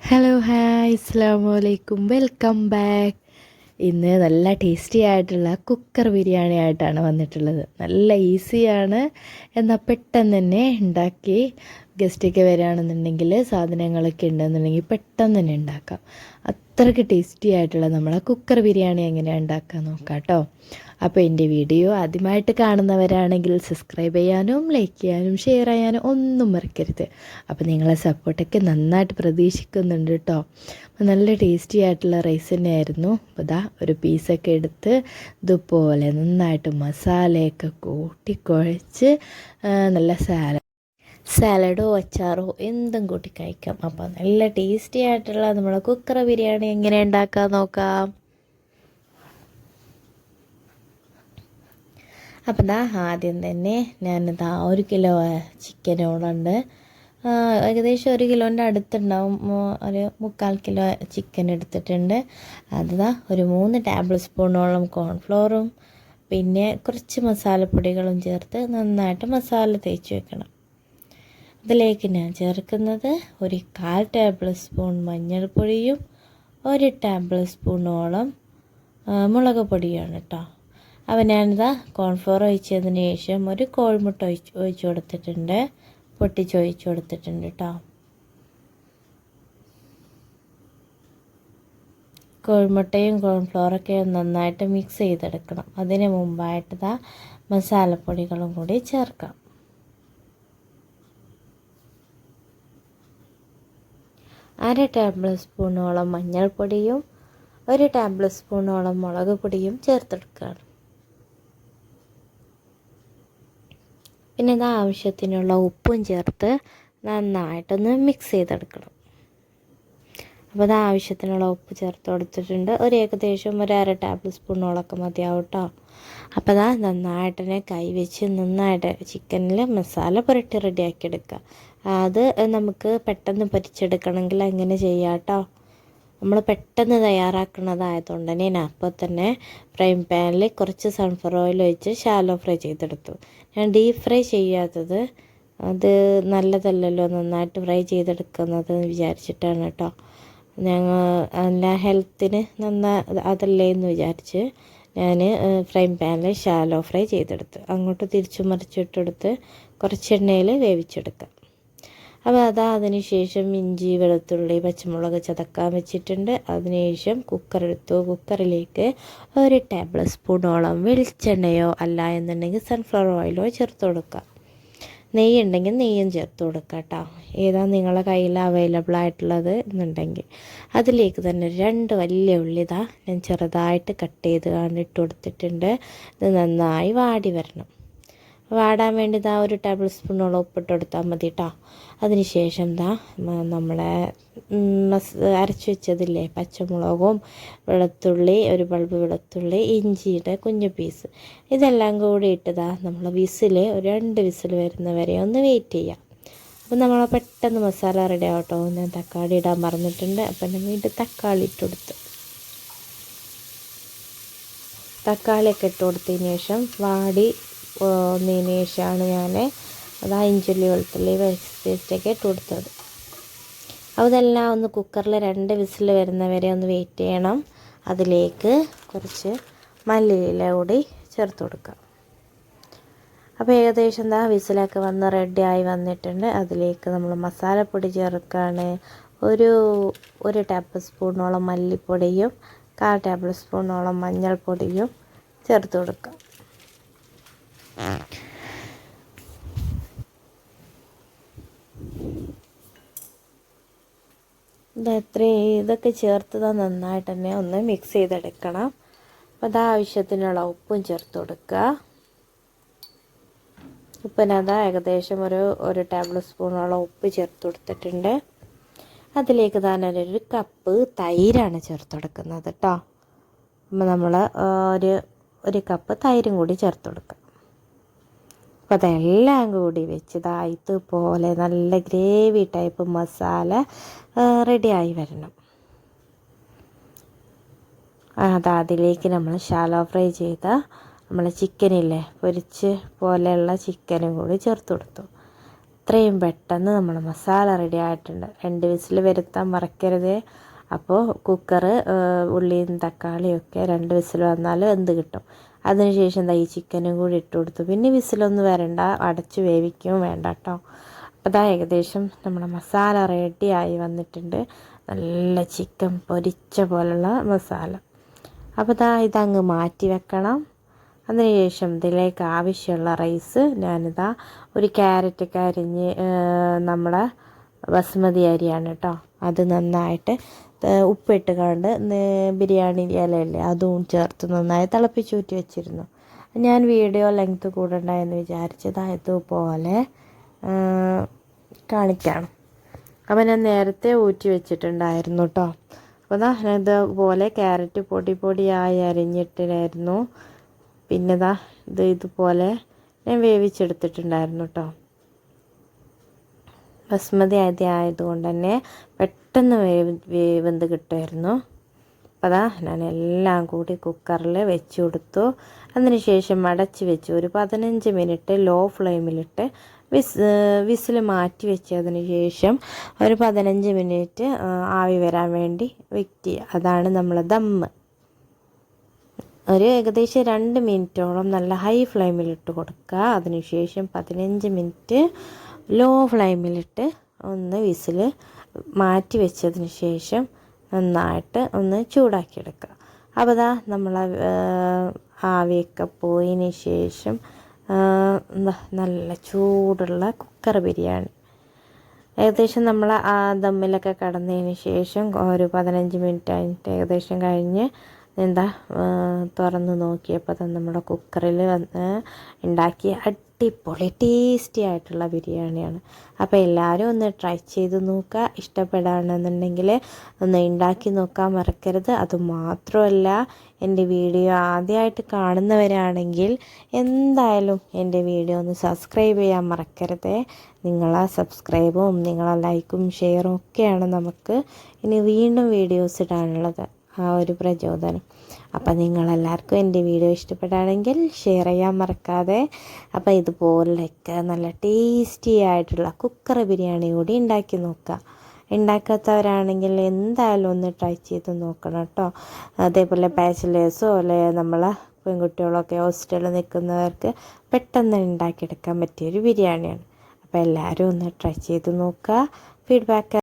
Hello hi അസ്സലാമു അലൈക്കും welcome back. ഇന്ന് നല്ല ടേസ്റ്റി ആയിട്ടുള്ള കുക്കർ ബിരിയാണി ആയിട്ടാണ് വന്നിട്ടുള്ളത്. നല്ല ഈസിയാണ്, എന്നാൽ പെട്ടെന്ന് തന്നെ ഉണ്ടാക്കി ഗസ്റ്റൊക്കെ വരികയാണെന്നുണ്ടെങ്കിൽ സാധനങ്ങളൊക്കെ ഉണ്ടെന്നുണ്ടെങ്കിൽ പെട്ടെന്ന് തന്നെ ഉണ്ടാക്കാം. അത്രയ്ക്ക് ടേസ്റ്റി ആയിട്ടുള്ള നമ്മളെ കുക്കർ ബിരിയാണി എങ്ങനെയാണ് ഉണ്ടാക്കാൻ നോക്കാം കേട്ടോ. അപ്പോൾ എൻ്റെ വീഡിയോ ആദ്യമായിട്ട് കാണുന്നവരാണെങ്കിൽ സബ്സ്ക്രൈബ് ചെയ്യാനും ലൈക്ക് ചെയ്യാനും ഷെയർ ചെയ്യാനും ഒന്നും മറക്കരുത്. അപ്പോൾ നിങ്ങളെ സപ്പോർട്ടൊക്കെ നന്നായിട്ട് പ്രതീക്ഷിക്കുന്നുണ്ട് കേട്ടോ. നല്ല ടേസ്റ്റി ആയിട്ടുള്ള റൈസ് തന്നെയായിരുന്നു. അപ്പോൾ ഇതാ ഒരു പീസൊക്കെ എടുത്ത് ഇതുപോലെ നന്നായിട്ട് മസാലയൊക്കെ കൂട്ടി കുഴച്ച് നല്ല സാലഡോ അച്ചാറോ എന്തും കൂട്ടി കഴിക്കാം. അപ്പോൾ നല്ല ടേസ്റ്റി ആയിട്ടുള്ള നമ്മളെ കുക്കർ ബിരിയാണി എങ്ങനെ ഉണ്ടാക്കാൻ നോക്കാം. അപ്പം ദാ ആദ്യം തന്നെ ഞാനിതാ 1 കിലോ ചിക്കനോടുണ്ട്, ഏകദേശം 1 കിലോൻ്റെ അടുത്തുണ്ടാവും. ഒരു 3/4 കിലോ ചിക്കൻ എടുത്തിട്ടുണ്ട്. അതിതാ ഒരു 3 ടേബിൾ സ്പൂണോളം കോൺഫ്ലോറും പിന്നെ കുറച്ച് മസാലപ്പൊടികളും ചേർത്ത് നന്നായിട്ട് മസാല തേച്ച് വെക്കണം. ഇതിലേക്ക് ഞാൻ ചേർക്കുന്നത് ഒരു 1/4 ടേബിൾ സ്പൂൺ മഞ്ഞൾപ്പൊടിയും 1 ടേബിൾ സ്പൂണോളം മുളക് പൊടിയാണ് കേട്ടോ. അപ്പോൾ ഞാനിതാ കോൺഫ്ലോർ ഒഴിച്ചതിന് ശേഷം ഒരു കോഴിമുട്ട ഒഴിച്ച് കൊടുത്തിട്ടുണ്ട്, പൊട്ടിച്ചൊഴിച്ച് കൊടുത്തിട്ടുണ്ട് കേട്ടോ. കോഴിമുട്ടയും കോൺഫ്ലോറൊക്കെ നന്നായിട്ട് മിക്സ് ചെയ്തെടുക്കണം. അതിന് മുമ്പായിട്ട് ഇതാ മസാലപ്പൊടികളും കൂടി ചേർക്കാം. 1/2 ടേബിൾ സ്പൂണോളം മഞ്ഞൾപ്പൊടിയും 1 ടേബിൾ സ്പൂണോളം മുളക് പൊടിയും ചേർത്തെടുക്കുകയാണ്. പിന്നെ ഇത് ആവശ്യത്തിനുള്ള ഉപ്പും ചേർത്ത് നന്നായിട്ടൊന്ന് മിക്സ് ചെയ്തെടുക്കണം. അപ്പോൾ ഇത് ആവശ്യത്തിനുള്ള ഉപ്പ് ചേർത്ത് കൊടുത്തിട്ടുണ്ട്. ഏകദേശം 1/2 ടേബിൾ സ്പൂണോളൊക്കെ മതിയാവും കേട്ടോ. അപ്പോൾ ഇതാ നന്നായിട്ട് തന്നെ കൈവച്ച് നന്നായിട്ട് ചിക്കനിൽ മസാല പുരട്ടി റെഡിയാക്കി എടുക്കുക. അത് നമുക്ക് പെട്ടെന്ന് പൊരിച്ചെടുക്കണമെങ്കിൽ അങ്ങനെ ചെയ്യാം കേട്ടോ. നമ്മൾ പെട്ടെന്ന് തയ്യാറാക്കുന്നതായതുകൊണ്ട് തന്നെ ഞാൻ അപ്പോൾ തന്നെ ഫ്രൈ പാനിൽ കുറച്ച് സൺഫ്ലവർ ഓയിൽ ഒഴിച്ച് ഷാലോ ഫ്രൈ ചെയ്തെടുത്തു. ഞാൻ ഡീപ്പ് ഫ്രൈ ചെയ്യാത്തത് അത് നല്ലതല്ലല്ലോ, നന്നായിട്ട് ഫ്രൈ ചെയ്തെടുക്കുന്നത് വിചാരിച്ചിട്ടാണ് കേട്ടോ. ഞങ്ങൾ എല്ലാ ഹെൽത്തിന് അതല്ലേ എന്ന് വിചാരിച്ച് ഞാൻ ഫ്രൈ പാനിൽ ഷാലോ ഫ്രൈ ചെയ്തെടുത്ത് അങ്ങോട്ട് തിരിച്ചു മറിച്ചിട്ടെടുത്ത് കുറച്ച് എണ്ണയിൽ വേവിച്ചെടുക്കാം. അപ്പോൾ അതിന് ശേഷം ഇഞ്ചി വെളുത്തുള്ളി പച്ചമുളക് ചതക്കാൻ വെച്ചിട്ടുണ്ട്. അതിനുശേഷം കുക്കറിലേക്ക് 1 ടേബിൾ സ്പൂണോളം വെളിച്ചെണ്ണയോ അല്ല എന്നുണ്ടെങ്കിൽ സൺഫ്ലവർ ഓയിലോ ചേർത്ത് കൊടുക്കുക. നെയ്യ് ഉണ്ടെങ്കിൽ നെയ്യും ചേർത്ത് കൊടുക്കുക കേട്ടോ. ഏതാണ് നിങ്ങളുടെ കയ്യിൽ അവൈലബിൾ ആയിട്ടുള്ളത് എന്നുണ്ടെങ്കിൽ. അതിലേക്ക് തന്നെ 2 വലിയ ഉള്ളി ഞാൻ ചെറുതായിട്ട് കട്ട് ചെയ്ത് ഇട്ട് കൊടുത്തിട്ടുണ്ട്. ഇത് നന്നായി വാടി വരണം. വാടാൻ വേണ്ടി 1 ടേബിൾ സ്പൂണോളം ഉപ്പിട്ട് കൊടുത്താൽ മതി കേട്ടോ. അതിന് ശേഷം നമ്മളെ അരച്ച് വെച്ചതില്ലേ, പച്ചമുളകും വെളുത്തുള്ളി, 1 ബൾബ് വെളുത്തുള്ളി, ഇഞ്ചിയുടെ കുഞ്ഞു പീസ്, ഇതെല്ലാം കൂടി ഇട്ട് നമ്മൾ ഒരു 2 വിസിൽ വരുന്നവരെ ഒന്ന് വെയിറ്റ് ചെയ്യാം. അപ്പം നമ്മൾ പെട്ടെന്ന് മസാല റെഡി ആവട്ടോ. ഞാൻ തക്കാളി ഇടാൻ മറന്നിട്ടുണ്ട്. അപ്പം ഞാൻ വീണ്ടും തക്കാളി ഇട്ട് കൊടുത്ത് തക്കാളിയൊക്കെ ഇട്ട് കൊടുത്തതിന് ശേഷം ഒന്നതിന് ശേഷമാണ് ഞാൻ ഇഞ്ചുള്ളി വെളുത്തുള്ളി പേസ്റ്റൊക്കെ ഇട്ട് കൊടുത്തത്. അപ്പോൾ ഇതെല്ലാം ഒന്ന് കുക്കറിൽ 2 വിസിൽ വരുന്നവരെ ഒന്ന് വെയിറ്റ് ചെയ്യണം. അതിലേക്ക് കുറച്ച് മല്ലിയില കൂടി ചേർത്ത് കൊടുക്കാം. അപ്പോൾ ഏകദേശം വിസിലൊക്കെ വന്ന് റെഡിയായി വന്നിട്ടുണ്ട്. അതിലേക്ക് നമ്മൾ മസാലപ്പൊടി ചേർക്കുകയാണ്. ഒരു ടേബിൾ സ്പൂണോളം മല്ലിപ്പൊടിയും 1/4 ടേബിൾ സ്പൂണോളം മഞ്ഞൾപ്പൊടിയും ചേർത്ത് കൊടുക്കാം. ഇതൊക്കെ ചേർത്ത് നന്നായിട്ട് തന്നെ ഒന്ന് മിക്സ് ചെയ്തെടുക്കണം. അപ്പോൾ ആവശ്യത്തിനുള്ള ഉപ്പും ചേർത്ത് കൊടുക്കുക. ഉപ്പിനത് ഏകദേശം ഒരു ടേബിൾ സ്പൂണോളം ഉപ്പ് ചേർത്ത് കൊടുത്തിട്ടുണ്ട്. അതിലേക്ക് ഒരു കപ്പ് തൈരാണ് ചേർത്ത് കൊടുക്കുന്നത് കേട്ടോ. അപ്പോൾ നമ്മൾ ഒരു കപ്പ് തൈരും കൂടി ചേർത്ത് കൊടുക്കുക. അപ്പോൾ അതെല്ലാം കൂടി വെച്ച് ഇതുപോലെ നല്ല ഗ്രേവി ടൈപ്പ് മസാല റെഡിയായി വരണം. അതിലേക്ക് നമ്മൾ ഷാലോ ഫ്രൈ ചെയ്ത നമ്മൾ ചിക്കനില്ലേ, പൊരിച്ച് പോലെയുള്ള ചിക്കനും കൂടി ചേർത്ത് കൊടുത്തു. എത്രയും പെട്ടെന്ന് നമ്മൾ മസാല റെഡി ആയിട്ടുണ്ട്. 2 വിസിൽ വരുത്താൻ മറക്കരുത്. അപ്പോൾ കുക്കർ ഉള്ളിയും തക്കാളിയും ഒക്കെ 2 വിസിൽ വന്നാൽ വെന്ത് കിട്ടും. അതിനുശേഷം ഈ ചിക്കനും കൂടി ഇട്ട് കൊടുത്തു. പിന്നെ വിസിലൊന്നും വരണ്ട, അടച്ച് വേവിക്കുകയും വേണ്ട കേട്ടോ. അപ്പോൾ ഏകദേശം നമ്മുടെ മസാല റെഡിയായി വന്നിട്ടുണ്ട്. നല്ല ചിക്കൻ പൊരിച്ച പോലുള്ള മസാല. അപ്പോൾ ഇതങ്ങ് മാറ്റി വെക്കണം. അതിനുശേഷം ഇതിലേക്ക് ആവശ്യമുള്ള റൈസ് ഞാനിതാ ഒരു ക്യാരറ്റൊക്കെ അരിഞ്ഞ് നമ്മളെ ബസ്മതി അരിയാണ് കേട്ടോ. അത് നന്നായിട്ട് ഉപ്പിട്ട് കണ്ട് ബിരിയാണി ഇലയില്ലേ അതും ചേർത്ത് നന്നായി തിളപ്പിച്ചൂറ്റി വെച്ചിരുന്നു. ഞാൻ വീഡിയോ ലെങ്ത്ത് കൂടണ്ടെന്ന് വിചാരിച്ചത് ഇതുപോലെ കാണിക്കണം. അപ്പോൾ ഞാൻ നേരത്തെ ഊറ്റി വെച്ചിട്ടുണ്ടായിരുന്നു കേട്ടോ. അപ്പോൾ ഇതുപോലെ ക്യാരറ്റ് പൊടിയായി അരിഞ്ഞിട്ടായിരുന്നു. പിന്നെ ഇതുപോലെ ഞാൻ വേവിച്ചെടുത്തിട്ടുണ്ടായിരുന്നു കേട്ടോ. ബസ്മതി അരി ആയതുകൊണ്ട് തന്നെ പെട്ടെന്ന് വെന്ത് കിട്ടുമായിരുന്നു. അപ്പോൾ ഞാൻ എല്ലാം കൂടി കുക്കറിൽ വെച്ച് കൊടുത്തു. അതിനുശേഷം അടച്ച് വെച്ച് ഒരു 15 മിനിറ്റ് ലോ ഫ്ലെയിമിലിട്ട് വിസിൽ മാറ്റി വെച്ചതിന് ശേഷം ഒരു 15 മിനിറ്റ് ആവി വരാൻ വേണ്ടി വെയിറ്റ് ചെയ്യുക. അതാണ് നമ്മൾ ദമ്മ്. ഒരു ഏകദേശം 2 മിനിറ്റോളം നല്ല ഹൈ ഫ്ലെയിമിലിട്ട് കൊടുക്കുക. അതിനുശേഷം 15 മിനിറ്റ് ലോ ഫ്ലെയിമിലിട്ട് ഒന്ന് വിസിൽ മാറ്റി വെച്ചതിന് ശേഷം നന്നായിട്ട് ഒന്ന് ചൂടാക്കിയെടുക്കുക. അപ്പോൾ നമ്മൾ ആവിയൊക്കെ പോയതിന് ശേഷം നല്ല ചൂടുള്ള കുക്കർ ബിരിയാണി ഏകദേശം നമ്മൾ ആ ദമ്മിലൊക്കെ കടന്നതിന് ശേഷം ഒരു 15 മിനിറ്റ് ഏകദേശം കഴിഞ്ഞ് തുറന്ന് നോക്കിയപ്പോൾ നമ്മുടെ കുക്കറിൽ ഉണ്ടാക്കിയ അടിപൊളി ടേസ്റ്റി ആയിട്ടുള്ള ബിരിയാണിയാണ്. അപ്പോൾ എല്ലാവരും ഒന്ന് ട്രൈ ചെയ്ത് നോക്കുക. ഇഷ്ടപ്പെടുകയാണെന്നുണ്ടെങ്കിൽ ഒന്ന് ഉണ്ടാക്കി നോക്കാൻ മറക്കരുത്. അതുമാത്രമല്ല, എൻ്റെ വീഡിയോ ആദ്യമായിട്ട് കാണുന്നവരാണെങ്കിൽ എന്തായാലും എൻ്റെ വീഡിയോ ഒന്ന് സബ്സ്ക്രൈബ് ചെയ്യാൻ മറക്കരുത്. നിങ്ങളെ സബ്സ്ക്രൈബും നിങ്ങളെ ലൈക്കും ഷെയറും ഒക്കെയാണ് നമുക്ക് ഇനി വീണ്ടും വീഡിയോസ് ഇടാനുള്ളത് ആ ഒരു പ്രചോദനം. അപ്പം നിങ്ങളെല്ലാവർക്കും എൻ്റെ വീഡിയോ ഇഷ്ടപ്പെടുകയാണെങ്കിൽ ഷെയർ ചെയ്യാൻ മറക്കാതെ. അപ്പോൾ ഇതുപോലൊക്കെ നല്ല ടേസ്റ്റി ആയിട്ടുള്ള കുക്കർ ബിരിയാണി കൂടി ഉണ്ടാക്കി നോക്കുക. ഉണ്ടാക്കാത്തവരാണെങ്കിൽ എന്തായാലും ഒന്ന് ട്രൈ ചെയ്ത് നോക്കണം കേട്ടോ. അതേപോലെ ബാച്ചിലേഴ്സോ അല്ലെ നമ്മളെ പെൺകുട്ടികളൊക്കെ ഹോസ്റ്റലിൽ നിൽക്കുന്നവർക്ക് പെട്ടെന്ന് ഉണ്ടാക്കിയെടുക്കാൻ പറ്റിയൊരു ബിരിയാണിയാണ്. അപ്പോൾ എല്ലാവരും ഒന്ന് ട്രൈ ചെയ്ത് നോക്കുക. ഫീഡ്ബാക്ക്